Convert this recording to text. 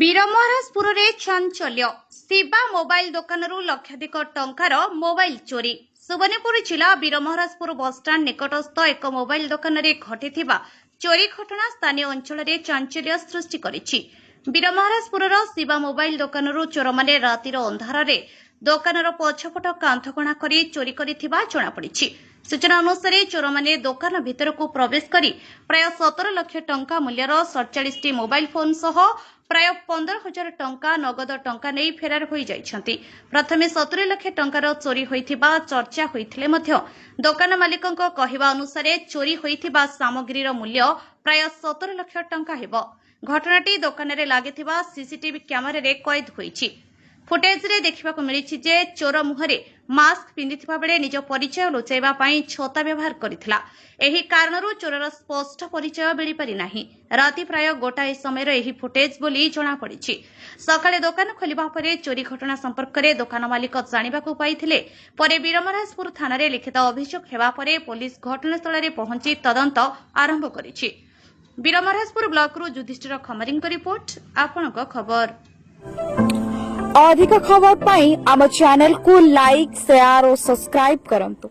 ବୀରମହାରାଜପୁର ରେ ଚାଞ୍ଚଲ୍ୟ ଶିବା ମୋବାଇଲ ଦୋକାନରୁ ଲକ୍ଷାଧିକ ଟଙ୍କାର ମୋବାଇଲ ଚୋରି। ସୁବର୍ଣ୍ଣପୁର ଜିଲ୍ଲା ବୀରମହାରାଜପୁର ବସଷ୍ଟାଣ୍ଡ ନିକଟସ୍ଥ ଏକ ମୋବାଇଲ ଦୋକାନରେ ଘଟିଥିବା ଚୋରି ଘଟଣା ସ୍ଥାନୀୟ ଅଞ୍ଚଳରେ ଚାଞ୍ଚଲ୍ୟ ସୃଷ୍ଟି କରିଛି। ବୀରମହାରାଜପୁରର ଶିବା ମୋବାଇଲ ଦୋକାନରୁ ଚୋରମାନେ ରାତିର ଅନ୍ଧାରରେ ଦୋକାନର ପଛପଟ କାନ୍ଥକଣା କରି ଚୋରି କରିଥିବା ଜଣାପଡ଼ିଛି। ସୂଚନା ଅନୁସାରେ ଚୋରମାନେ ଦୋକାନ ଭିତରକୁ ପ୍ରବେଶ କରି ପ୍ରାୟ 17 ଲକ୍ଷ ଟଙ୍କା ମୂଲ୍ୟର 47ଟି ମୋବାଇଲ ଫୋନ୍ ସହ ପ୍ରାୟ 15,000 ଟଙ୍କା ନଗଦ ଟଙ୍କା ନେଇ ଫେରାର ହୋଇଯାଇଛନ୍ତି। ପ୍ରଥମେ 70 ଲକ୍ଷ ଟଙ୍କାର ଚୋରି ହୋଇଥିବା ଚର୍ଚ୍ଚା ହୋଇଥିଲେ ମଧ୍ୟ ଦୋକାନ ମାଲିକଙ୍କ କହିବା ଅନୁସାରେ ଚୋରି ହୋଇଥିବା ସାମଗ୍ରୀର ମୂଲ୍ୟ ପ୍ରାୟ 17 ଲକ୍ଷ ଟଙ୍କା ହେବ। ଘଟଣାଟି ଦୋକାନରେ ଲାଗିଥିବା ସିସିଟିଭି କ୍ୟାମେରାରେ କଏଦ ହୋଇଛି। ଫୁଟେଜରେ ଦେଖିବାକୁ ମିଳିଛି ଯେ ଚୋର ମୁହଁରେ ମାସ୍କ ପିନ୍ଧିଥିବା ବେଳେ ନିଜ ପରିଚୟ ଲୁଚାଇବା ପାଇଁ ଛତା ବ୍ୟବହାର କରିଥିଲା। ଏହି କାରଣରୁ ଚୋରର ସ୍ପଷ୍ଟ ପରିଚୟ ମିଳିପାରି ନାହିଁ। ରାତି ପ୍ରାୟ 1ଟା ସମୟର ଏହି ଫୁଟେଜ ବୋଲି ଜଣାପଡ଼ିଛି। ସକାଳେ ଦୋକାନ ଖୋଲିବା ପରେ ଚୋରି ଘଟଣା ସମ୍ପର୍କରେ ଦୋକାନ ମାଲିକ ଜାଣିବାକୁ ପାଇଥିଲେ। ପରେ ବୀରମହାରାଜପୁର ଥାନାରେ ଲିଖିତ ଅଭିଯୋଗ ହେବା ପରେ ପୋଲିସ ଘଟଣାସ୍ଥଳରେ ପହଞ୍ଚି ତଦନ୍ତ ଆରମ୍ଭ କରିଛି। ବୀରମହାରାଜପୁର ବ୍ଲକରୁ ଯୁଧିଷ୍ଠିର ଖମାରୀଙ୍କ ରିପୋର୍ଟ, ଆପଣଙ୍କ ଖବର। अधिक खबर पाई आम चैनल को लाइक, शेयर और सब्सक्राइब करंतु।